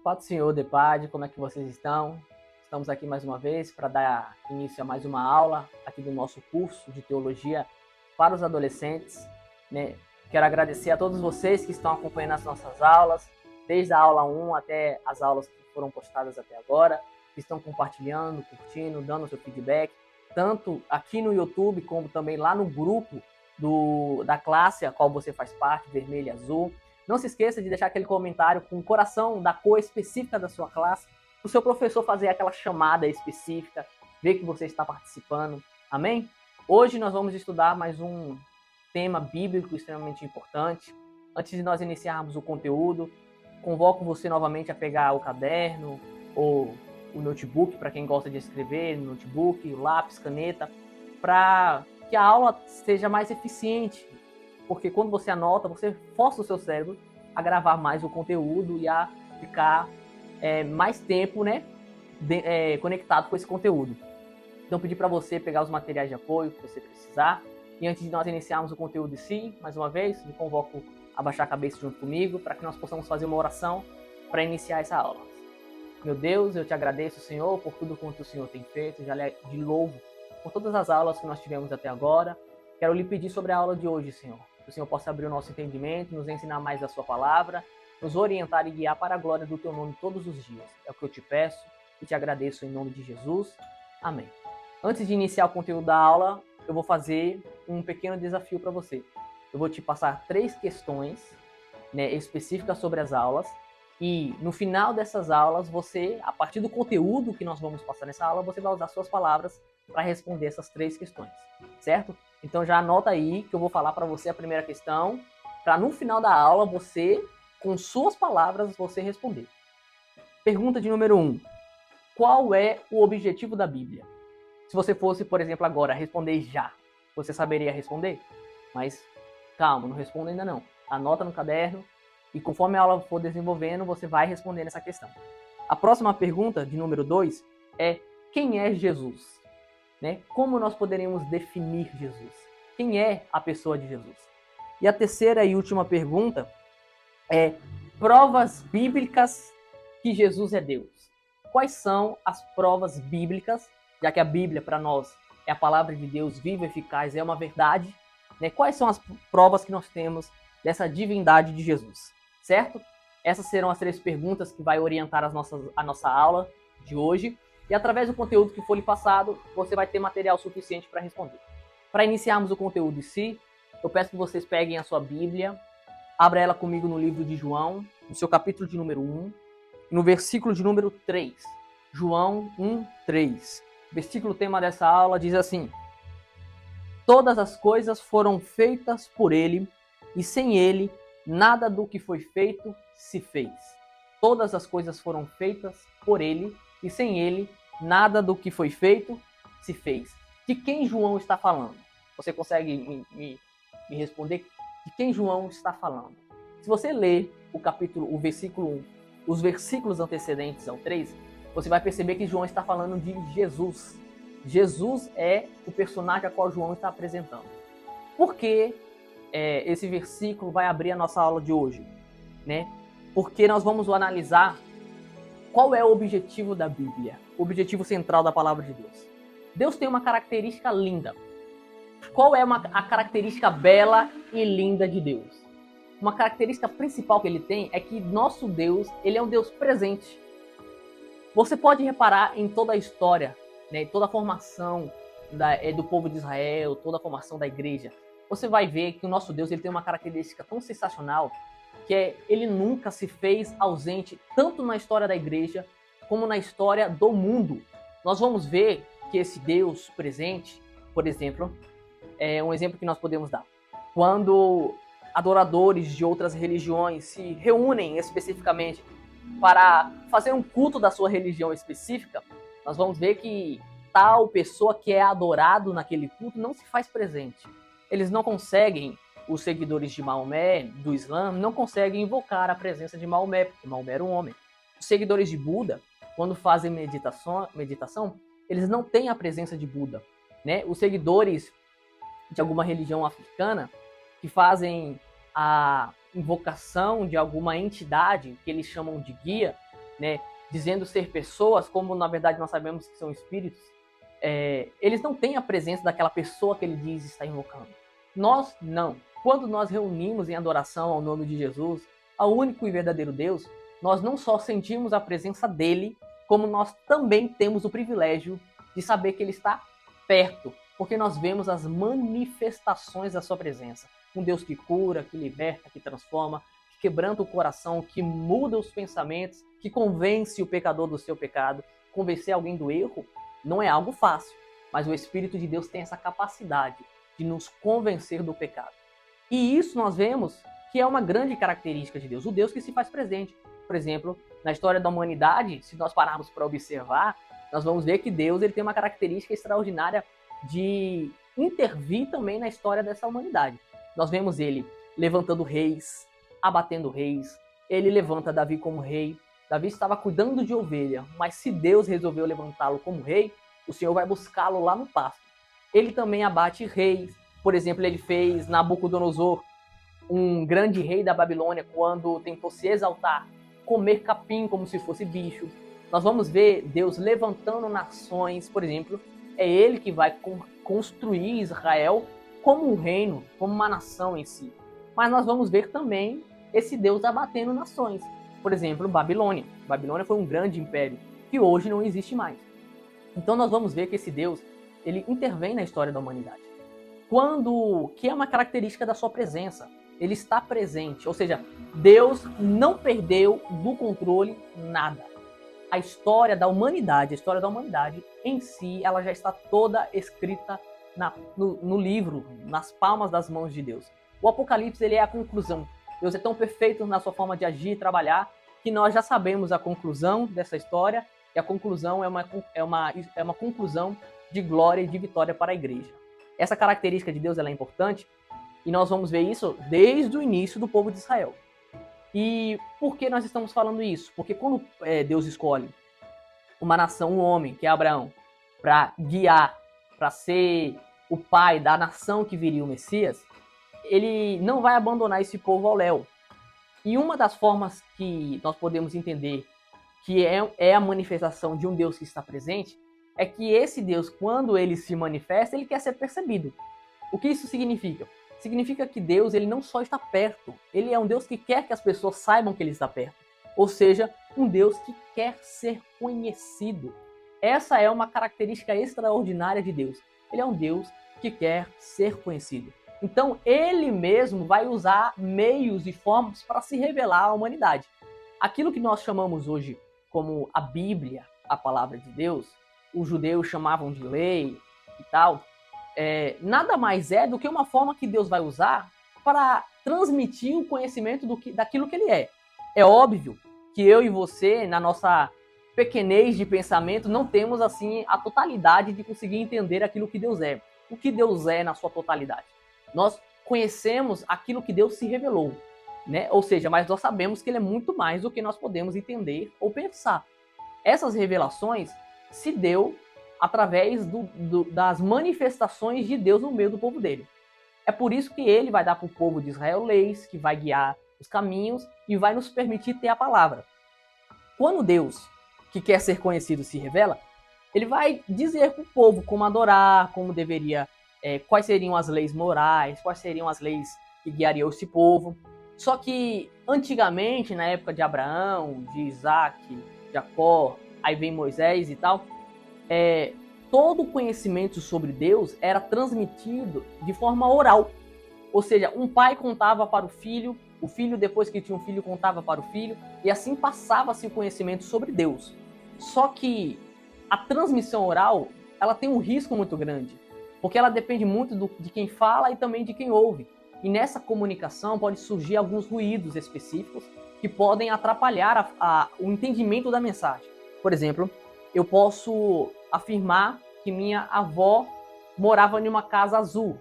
Paz do Senhor, Depade, como é que vocês estão? Estamos aqui mais uma vez para dar início a mais uma aula aqui do nosso curso de Teologia para os adolescentes, né? Quero agradecer a todos vocês que estão acompanhando as nossas aulas, desde a aula 1 até as aulas que foram postadas até agora, que estão compartilhando, curtindo, dando seu feedback, tanto aqui no YouTube como também lá no grupo da classe a qual você faz parte, vermelho e azul. Não se esqueça de deixar aquele comentário com o coração da cor específica da sua classe, para o seu professor fazer aquela chamada específica, ver que você está participando. Amém? Hoje nós vamos estudar mais um tema bíblico extremamente importante. Antes de nós iniciarmos o conteúdo, convoco você novamente a pegar o caderno ou o notebook, para quem gosta de escrever, notebook, lápis, caneta, para que a aula seja mais eficiente. Porque quando você anota, você força o seu cérebro a gravar mais o conteúdo e a ficar mais tempo, né, conectado com esse conteúdo. Então, pedir para você pegar os materiais de apoio que você precisar. E antes de nós iniciarmos o conteúdo em si, mais uma vez, me convoco a baixar a cabeça junto comigo para que nós possamos fazer uma oração para iniciar essa aula. Meu Deus, eu te agradeço, Senhor, por tudo quanto o Senhor tem feito. Já lhe louvo por todas as aulas que nós tivemos até agora. Quero lhe pedir sobre a aula de hoje, Senhor. Que o Senhor possa abrir o nosso entendimento, nos ensinar mais da sua palavra, nos orientar e guiar para a glória do teu nome todos os dias. É o que eu te peço e te agradeço em nome de Jesus. Amém. Antes de iniciar o conteúdo da aula, eu vou fazer um pequeno desafio para você. Eu vou te passar 3 questões, né, específicas sobre as aulas, e no final dessas aulas, você, a partir do conteúdo que nós vamos passar nessa aula, você vai usar suas palavras para responder essas 3 questões, certo? Então já anota aí que eu vou falar para você a primeira questão, para no final da aula você, com suas palavras, você responder. Pergunta de número 1. Qual é o objetivo da Bíblia? Se você fosse, por exemplo, agora responder já, você saberia responder? Mas calma, não responda ainda não. Anota no caderno e conforme a aula for desenvolvendo, você vai respondendo essa questão. A próxima pergunta, de número 2, é: quem é Jesus? Né? Como nós poderíamos definir Jesus? Quem é a pessoa de Jesus? E a terceira e última pergunta é: provas bíblicas que Jesus é Deus. Quais são as provas bíblicas, já que a Bíblia para nós é a palavra de Deus viva, eficaz, é uma verdade, né? Quais são as provas que nós temos dessa divindade de Jesus, certo? Essas serão as 3 perguntas que vai orientar a nossa aula de hoje. E através do conteúdo que for lhe passado, você vai ter material suficiente para responder. Para iniciarmos o conteúdo em si, eu peço que vocês peguem a sua Bíblia, abra ela comigo no livro de João, no seu capítulo de número 1, no versículo de número 3. João 1, 3. O versículo tema dessa aula diz assim: todas as coisas foram feitas por ele, e sem ele, nada do que foi feito se fez. Todas as coisas foram feitas por ele, e sem ele, nada do que foi feito se fez. De quem João está falando? Você consegue me responder? De quem João está falando? Se você ler o capítulo, o versículo 1, os versículos antecedentes ao 3, você vai perceber que João está falando de Jesus. Jesus é o personagem a qual João está apresentando. Por que esse versículo vai abrir a nossa aula de hoje? Né? Porque nós vamos analisar qual é o objetivo da Bíblia, o objetivo central da palavra de Deus. Deus tem uma característica linda. Qual é a característica bela e linda de Deus? Uma característica principal que ele tem é que nosso Deus, ele é um Deus presente. Você pode reparar em toda a história, né, toda a formação do povo de Israel, toda a formação da igreja. Você vai ver que o nosso Deus ele tem uma característica tão sensacional que ele nunca se fez ausente, tanto na história da igreja, como na história do mundo. Nós vamos ver que esse Deus presente, por exemplo, é um exemplo que nós podemos dar. Quando adoradores de outras religiões se reúnem especificamente para fazer um culto da sua religião específica, nós vamos ver que tal pessoa que é adorado naquele culto não se faz presente. Eles não conseguem, os seguidores de Maomé, do Islã, não conseguem invocar a presença de Maomé, porque Maomé era um homem. Os seguidores de Buda, quando fazem meditação, eles não têm a presença de Buda. Né? Os seguidores de alguma religião africana que fazem a invocação de alguma entidade, que eles chamam de guia, né, dizendo ser pessoas, como na verdade nós sabemos que são espíritos, eles não têm a presença daquela pessoa que ele diz estar invocando. Nós não. Quando nós reunimos em adoração ao nome de Jesus, ao único e verdadeiro Deus, nós não só sentimos a presença dele, como nós também temos o privilégio de saber que ele está perto, porque nós vemos as manifestações da sua presença. Um Deus que cura, que liberta, que transforma, que quebranta o coração, que muda os pensamentos, que convence o pecador do seu pecado. Convencer alguém do erro não é algo fácil, mas o Espírito de Deus tem essa capacidade de nos convencer do pecado. E isso nós vemos que é uma grande característica de Deus, o Deus que se faz presente. Por exemplo, na história da humanidade, se nós pararmos para observar, nós vamos ver que Deus ele tem uma característica extraordinária de intervir também na história dessa humanidade. Nós vemos ele levantando reis, abatendo reis, ele levanta Davi como rei. Davi estava cuidando de ovelha, mas se Deus resolveu levantá-lo como rei, o Senhor vai buscá-lo lá no pasto. Ele também abate reis. Por exemplo, ele fez Nabucodonosor, um grande rei da Babilônia, quando tentou se exaltar, comer capim como se fosse bicho. Nós vamos ver Deus levantando nações, por exemplo, é ele que vai construir Israel como um reino, como uma nação em si. Mas nós vamos ver também esse Deus abatendo nações. Por exemplo, Babilônia. Babilônia foi um grande império que hoje não existe mais. Então nós vamos ver que esse Deus, ele intervém na história da humanidade. Que é uma característica da sua presença. Ele está presente, ou seja, Deus não perdeu do controle nada. A história da humanidade em si, ela já está toda escrita no livro, nas palmas das mãos de Deus. O Apocalipse ele é a conclusão. Deus é tão perfeito na sua forma de agir e trabalhar que nós já sabemos a conclusão dessa história, e a conclusão é uma conclusão de glória e de vitória para a igreja. Essa característica de Deus ela é importante, e nós vamos ver isso desde o início do povo de Israel. E por que nós estamos falando isso? Porque quando Deus escolhe uma nação, um homem, que é Abraão, para guiar, para ser o pai da nação que viria o Messias, ele não vai abandonar esse povo ao léu. E uma das formas que nós podemos entender que é a manifestação de um Deus que está presente, é que esse Deus, quando ele se manifesta, ele quer ser percebido. O que isso significa? Significa que Deus ele não só está perto, ele é um Deus que quer que as pessoas saibam que ele está perto. Ou seja, um Deus que quer ser conhecido. Essa é uma característica extraordinária de Deus. Ele é um Deus que quer ser conhecido. Então, ele mesmo vai usar meios e formas para se revelar à humanidade. Aquilo que nós chamamos hoje como a Bíblia, a palavra de Deus, os judeus chamavam de lei e tal, nada mais é do que uma forma que Deus vai usar para transmitir o conhecimento daquilo que ele é. É óbvio que eu e você, na nossa pequenez de pensamento, não temos assim a totalidade de conseguir entender aquilo que Deus é. O que Deus é na sua totalidade. Nós conhecemos aquilo que Deus se revelou, né? Ou seja, mas nós sabemos que ele é muito mais do que nós podemos entender ou pensar. Essas revelações se deu através das manifestações de Deus no meio do povo dele. É por isso que ele vai dar para o povo de Israel leis, que vai guiar os caminhos e vai nos permitir ter a palavra. Quando Deus, que quer ser conhecido, se revela, ele vai dizer para o povo como adorar, como deveria, quais seriam as leis morais, quais seriam as leis que guiariam esse povo. Só que antigamente, na época de Abraão, de Isaac, Jacó, aí vem Moisés e tal, todo o conhecimento sobre Deus era transmitido de forma oral. Ou seja, um pai contava para o filho depois que tinha um filho contava para o filho, e assim passava-se o conhecimento sobre Deus. Só que a transmissão oral, ela tem um risco muito grande, porque ela depende muito de quem fala e também de quem ouve. E nessa comunicação pode surgir alguns ruídos específicos que podem atrapalhar o entendimento da mensagem. Por exemplo, eu posso afirmar que minha avó morava em uma casa azul,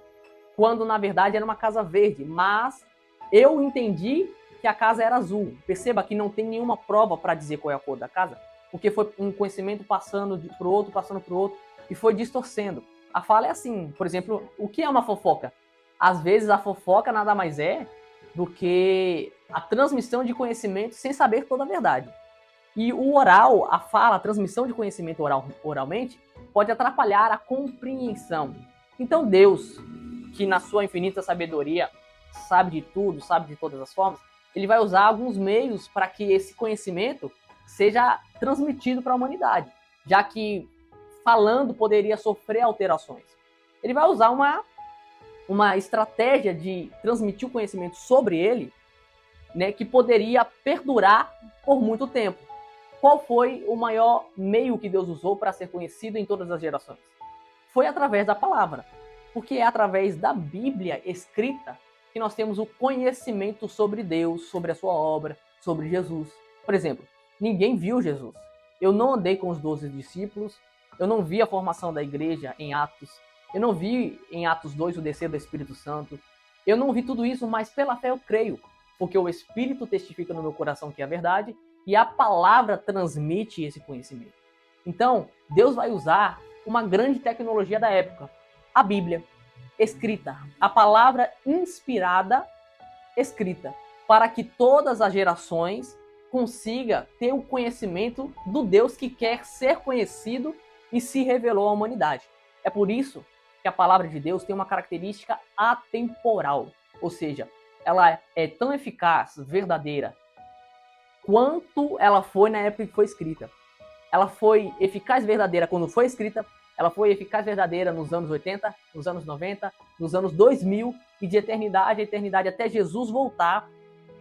quando na verdade era uma casa verde, mas eu entendi que a casa era azul. Perceba que não tem nenhuma prova para dizer qual é a cor da casa, porque foi um conhecimento passando para o outro, e foi distorcendo. A fala é assim, por exemplo, o que é uma fofoca? Às vezes a fofoca nada mais é do que a transmissão de conhecimento sem saber toda a verdade. E o oral, a fala, a transmissão de conhecimento oralmente, pode atrapalhar a compreensão. Então Deus, que na sua infinita sabedoria sabe de tudo, sabe de todas as formas, ele vai usar alguns meios para que esse conhecimento seja transmitido para a humanidade, já que falando poderia sofrer alterações. Ele vai usar uma estratégia de transmitir o conhecimento sobre ele, né, que poderia perdurar por muito tempo. Qual foi o maior meio que Deus usou para ser conhecido em todas as gerações? Foi através da palavra, porque é através da Bíblia escrita que nós temos o conhecimento sobre Deus, sobre a sua obra, sobre Jesus. Por exemplo, ninguém viu Jesus. Eu não andei com os 12 discípulos, eu não vi a formação da igreja em Atos, eu não vi em Atos 2 o descer do Espírito Santo, eu não vi tudo isso, mas pela fé eu creio, porque o Espírito testifica no meu coração que é a verdade e a palavra transmite esse conhecimento. Então, Deus vai usar uma grande tecnologia da época, a Bíblia escrita, a palavra inspirada escrita, para que todas as gerações consigam ter o conhecimento do Deus que quer ser conhecido e se revelou à humanidade. É por isso que a palavra de Deus tem uma característica atemporal, ou seja, ela é tão eficaz, verdadeira, quanto ela foi na época que foi escrita. Ela foi eficaz, verdadeira quando foi escrita, ela foi eficaz, verdadeira nos anos 80, nos anos 90, nos anos 2000 e de eternidade a eternidade até Jesus voltar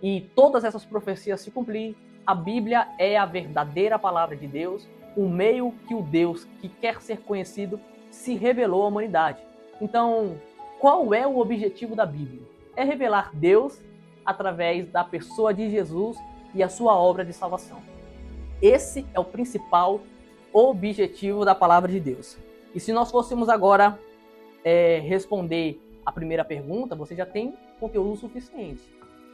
e todas essas profecias se cumprirem. A Bíblia é a verdadeira palavra de Deus, o meio que o Deus que quer ser conhecido se revelou à humanidade. Então, qual é o objetivo da Bíblia? É revelar Deus através da pessoa de Jesus e a sua obra de salvação. Esse é o principal objetivo da palavra de Deus. E se nós fôssemos agora responder a primeira pergunta, você já tem conteúdo suficiente,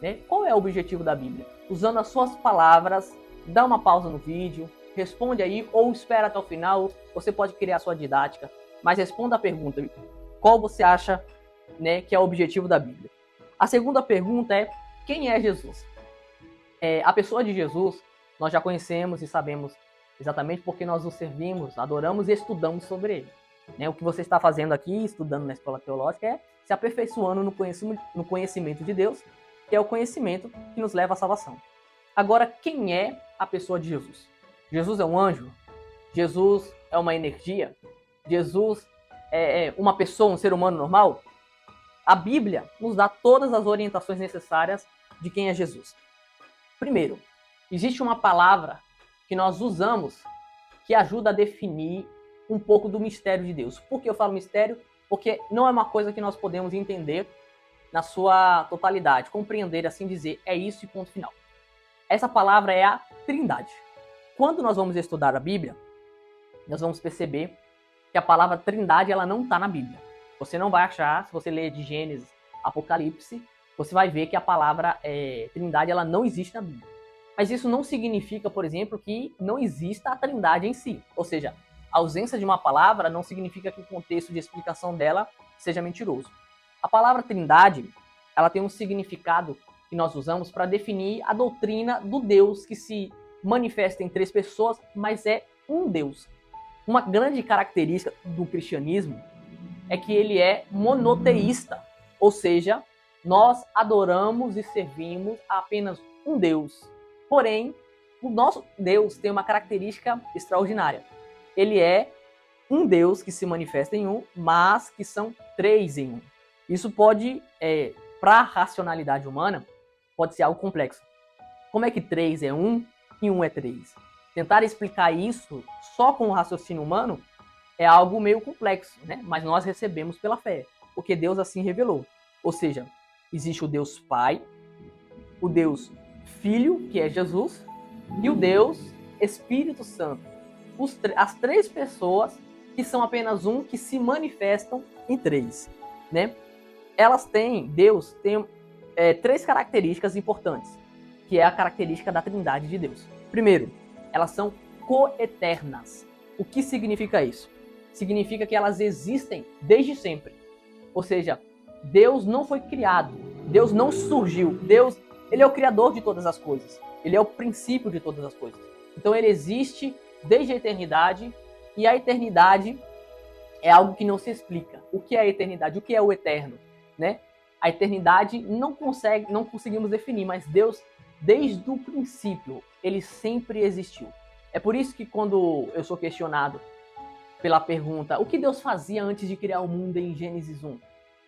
né? Qual é o objetivo da Bíblia? Usando as suas palavras, dá uma pausa no vídeo, responde aí ou espera até o final, você pode criar a sua didática, mas responda a pergunta, qual você acha, né, que é o objetivo da Bíblia? A segunda pergunta é, quem é Jesus? A pessoa de Jesus, nós já conhecemos e sabemos exatamente porque nós o servimos, adoramos e estudamos sobre ele. Né? O que você está fazendo aqui, estudando na escola teológica, é se aperfeiçoando no conhecimento de Deus, que é o conhecimento que nos leva à salvação. Agora, quem é a pessoa de Jesus? Jesus é um anjo? Jesus é uma energia? Jesus é uma pessoa, um ser humano normal? A Bíblia nos dá todas as orientações necessárias de quem é Jesus. Primeiro, existe uma palavra que nós usamos que ajuda a definir um pouco do mistério de Deus. Por que eu falo mistério? Porque não é uma coisa que nós podemos entender na sua totalidade, compreender, assim dizer, é isso e ponto final. Essa palavra é a Trindade. Quando nós vamos estudar a Bíblia, nós vamos perceber que a palavra Trindade ela não está na Bíblia. Você não vai achar, se você ler de Gênesis, Apocalipse, você vai ver que a palavra Trindade ela não existe na Bíblia. Mas isso não significa, por exemplo, que não exista a Trindade em si. Ou seja, a ausência de uma palavra não significa que o contexto de explicação dela seja mentiroso. A palavra Trindade, ela tem um significado que nós usamos para definir a doutrina do Deus que se manifesta em três pessoas, mas é um Deus. Uma grande característica do cristianismo é que ele é monoteísta, ou seja, nós adoramos e servimos a apenas um Deus. Porém, o nosso Deus tem uma característica extraordinária. Ele é um Deus que se manifesta em um, mas que são três em um. Isso pode, para a racionalidade humana, pode ser algo complexo. Como é que três é um e um é três? Tentar explicar isso só com o raciocínio humano é algo meio complexo, né? Mas nós recebemos pela fé, porque Deus assim revelou. Ou seja, existe o Deus Pai, o Deus Filho, que é Jesus, e o Deus Espírito Santo. As três pessoas que são apenas um, que se manifestam em três, né? Deus tem três características importantes, que é a característica da Trindade de Deus. Primeiro, elas são coeternas. O que significa isso? Significa que elas existem desde sempre. Ou seja, Deus não foi criado, Deus não surgiu, Deus, ele é o criador de todas as coisas, ele é o princípio de todas as coisas. Então ele existe desde a eternidade, e a eternidade é algo que não se explica. O que é a eternidade? O que é o eterno? Né? A eternidade não conseguimos definir, mas Deus, desde o princípio, ele sempre existiu. É por isso que quando eu sou questionado pela pergunta, o que Deus fazia antes de criar o mundo em Gênesis 1?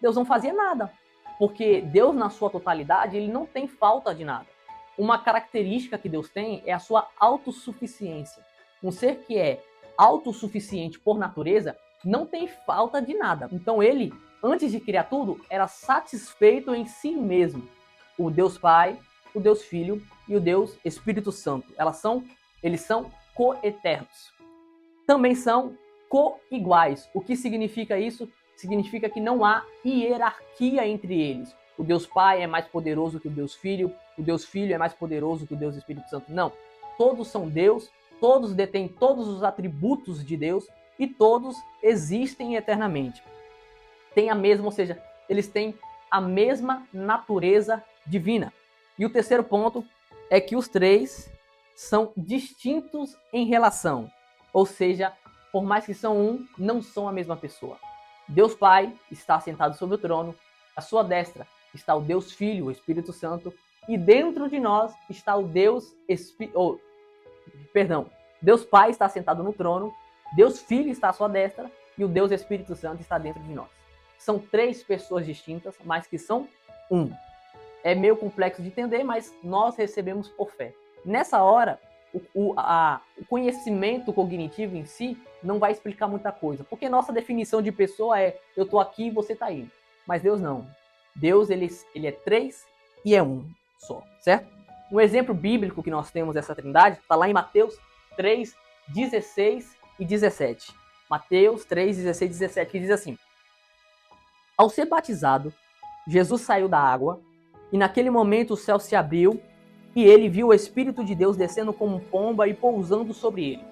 Deus não fazia nada, porque Deus, na sua totalidade, ele não tem falta de nada. Uma característica que Deus tem é a sua autossuficiência. Um ser que é autossuficiente por natureza não tem falta de nada. Então ele, antes de criar tudo, era satisfeito em si mesmo. O Deus Pai, o Deus Filho e o Deus Espírito Santo. Eles são coeternos. Também são co-iguais. O que significa isso? Significa que não há hierarquia entre eles. O Deus Pai é mais poderoso que o Deus Filho é mais poderoso que o Deus Espírito Santo. Não. Todos são Deus, todos detêm todos os atributos de Deus e todos existem eternamente. Tem a mesma, ou seja, eles têm a mesma natureza divina. E o terceiro ponto é que os três são distintos em relação. Ou seja, por mais que são um, não são a mesma pessoa. Deus Pai está sentado sobre o trono, à sua destra está o Deus Filho, o Espírito Santo, e dentro de nós está o Deus Deus Pai está sentado no trono, Deus Filho está à sua destra e o Deus Espírito Santo está dentro de nós. São três pessoas distintas, mas que são um. É meio complexo de entender, mas nós recebemos por fé. Nessa hora, o conhecimento cognitivo em si não vai explicar muita coisa, porque nossa definição de pessoa é eu estou aqui e você está aí. Mas Deus não. Deus ele é três e é um só, certo? Um exemplo bíblico que nós temos dessa trindade está lá em Mateus 3, 16 e 17. Mateus 3, 16 e 17, que diz assim: ao ser batizado, Jesus saiu da água, e naquele momento o céu se abriu, e ele viu o Espírito de Deus descendo como pomba e pousando sobre ele.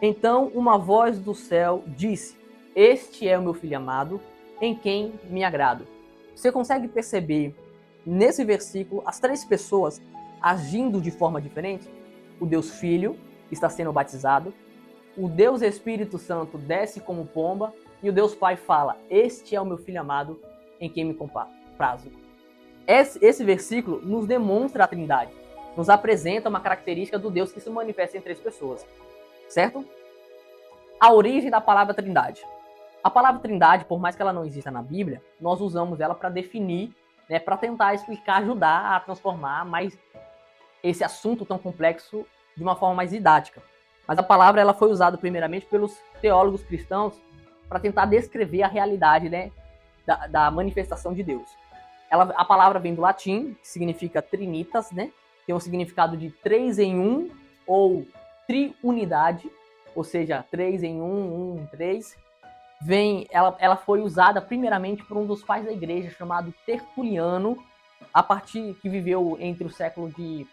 Então uma voz do céu disse: este é o meu filho amado, em quem me agrado. Você consegue perceber nesse versículo as três pessoas agindo de forma diferente? O Deus Filho está sendo batizado, o Deus Espírito Santo desce como pomba e o Deus Pai fala: este é o meu filho amado, em quem me comprazo. Esse versículo nos demonstra a Trindade, nos apresenta uma característica do Deus que se manifesta em três pessoas, certo? A origem da palavra Trindade. A palavra Trindade, por mais que ela não exista na Bíblia, nós usamos ela para definir, né, para tentar explicar, ajudar a transformar mais esse assunto tão complexo de uma forma mais didática. Mas a palavra ela foi usada primeiramente pelos teólogos cristãos para tentar descrever a realidade, né, da manifestação de Deus. A palavra vem do latim, que significa trinitas, né? Tem um significado de três em um ou triunidade, ou seja, três em um em três. Ela foi usada primeiramente por um dos pais da igreja chamado Tertuliano, a partir que viveu entre o século de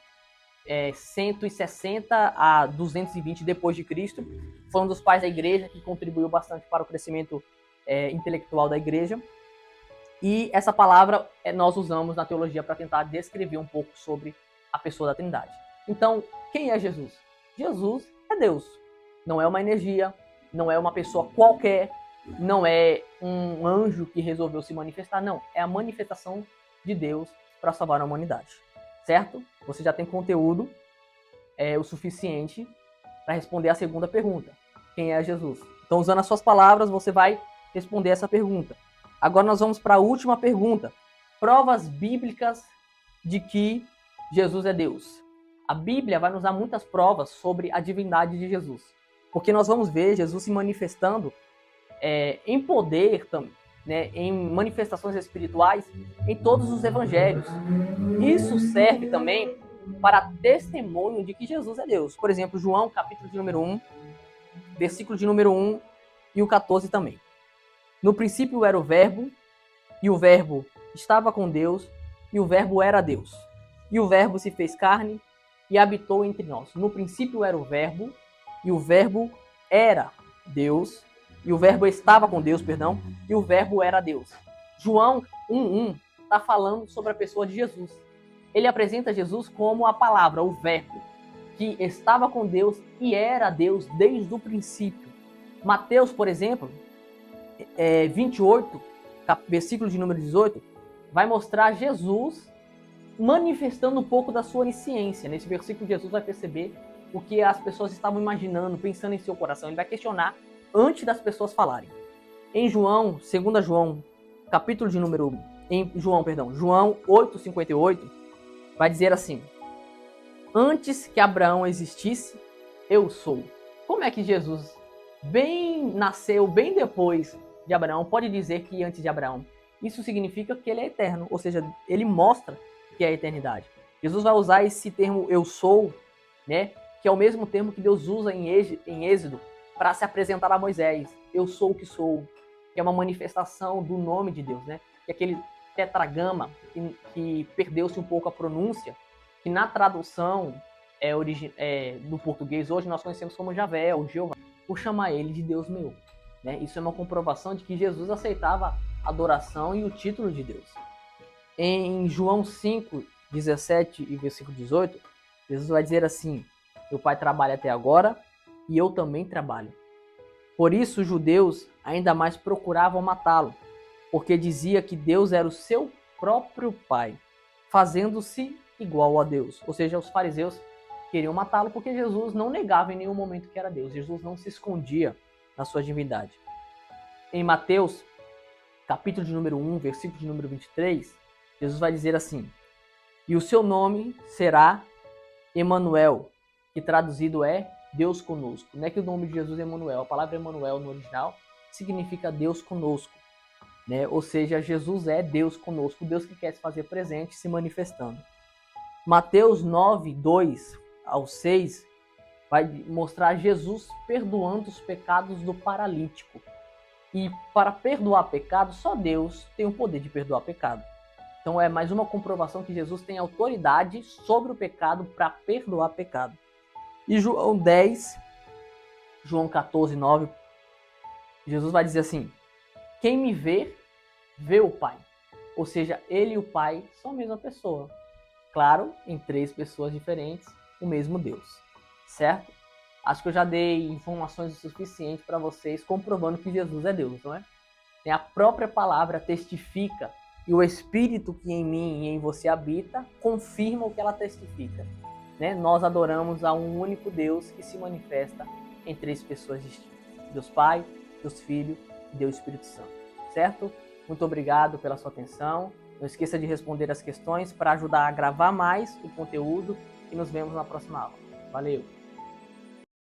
160 a 220 depois de Cristo. Foi um dos pais da igreja que contribuiu bastante para o crescimento intelectual da igreja. E essa palavra nós usamos na teologia para tentar descrever um pouco sobre a pessoa da Trindade. Então, quem é Jesus? Jesus é Deus. Não é uma energia, não é uma pessoa qualquer, não é um anjo que resolveu se manifestar, não. É a manifestação de Deus para salvar a humanidade. Certo? Você já tem conteúdo o suficiente para responder a segunda pergunta. Quem é Jesus? Então, usando as suas palavras, você vai responder essa pergunta. Agora nós vamos para a última pergunta. Provas bíblicas de que Jesus é Deus. A Bíblia vai nos dar muitas provas sobre a divindade de Jesus. Porque nós vamos ver Jesus se manifestando em poder, né, em manifestações espirituais em todos os evangelhos. Isso serve também para testemunho de que Jesus é Deus. Por exemplo, João, capítulo de número 1, versículo de número 1 e o 14 também. No princípio era o Verbo, e o Verbo estava com Deus, e o Verbo era Deus. E o Verbo se fez carne e habitou entre nós. No princípio era o Verbo, e o Verbo era Deus, e o Verbo estava com Deus, e o Verbo era Deus. João 1:1 está falando sobre a pessoa de Jesus. Ele apresenta Jesus como a palavra, o Verbo. que estava com Deus e era Deus desde o princípio. Mateus, por exemplo, 28, versículo de número 18, vai mostrar Jesus manifestando um pouco da sua onisciência. Nesse versículo, Jesus vai perceber o que as pessoas estavam imaginando, pensando em seu coração. Ele vai questionar antes das pessoas falarem. Em João, 2 João, capítulo de número... João 8:58, vai dizer assim: antes que Abraão existisse, eu sou. Como é que Jesus nasceu bem depois de Abraão? Pode dizer que antes de Abraão. Isso significa que ele é eterno, ou seja, ele mostra que é a eternidade. Jesus vai usar esse termo eu sou, né, que é o mesmo termo que Deus usa em Êxodo para se apresentar a Moisés. Eu sou o que sou, que é uma manifestação do nome de Deus, né? Que é aquele tetragrama que perdeu-se um pouco a pronúncia, que na tradução do português hoje nós conhecemos como Javé ou Jeová, por chamar ele de Deus meu. Né? Isso é uma comprovação de que Jesus aceitava a adoração e o título de Deus. Em João 5, 17 e versículo 18, Jesus vai dizer assim: meu pai trabalha até agora e eu também trabalho. Por isso os judeus ainda mais procuravam matá-lo, porque dizia que Deus era o seu próprio pai, fazendo-se igual a Deus. Ou seja, os fariseus queriam matá-lo porque Jesus não negava em nenhum momento que era Deus. Jesus não se escondia na sua divindade. Em Mateus, capítulo de número 1, versículo de número 23, Jesus vai dizer assim: e o seu nome será Emanuel, que traduzido é Deus conosco. Não é que o nome de Jesus é Emanuel, a palavra Emanuel no original significa Deus conosco. Né? Ou seja, Jesus é Deus conosco, Deus que quer se fazer presente, se manifestando. Mateus 9, 2 ao 6 vai mostrar Jesus perdoando os pecados do paralítico. E para perdoar pecado, só Deus tem o poder de perdoar pecado. Então é mais uma comprovação que Jesus tem autoridade sobre o pecado para perdoar pecado. E João 10, João 14, 9, Jesus vai dizer assim: quem me vê, vê o Pai. Ou seja, ele e o Pai são a mesma pessoa. Claro, em 3 pessoas diferentes, o mesmo Deus. Certo? Acho que eu já dei informações o suficiente para vocês comprovando que Jesus é Deus, não é? A própria palavra testifica e o Espírito que em mim e em você habita confirma o que ela testifica. Né? Nós adoramos a um único Deus que se manifesta em 3 pessoas distintas. Deus Pai, Deus Filho e Deus Espírito Santo. Certo? Muito obrigado pela sua atenção. Não esqueça de responder as questões para ajudar a gravar mais o conteúdo e nos vemos na próxima aula. Valeu!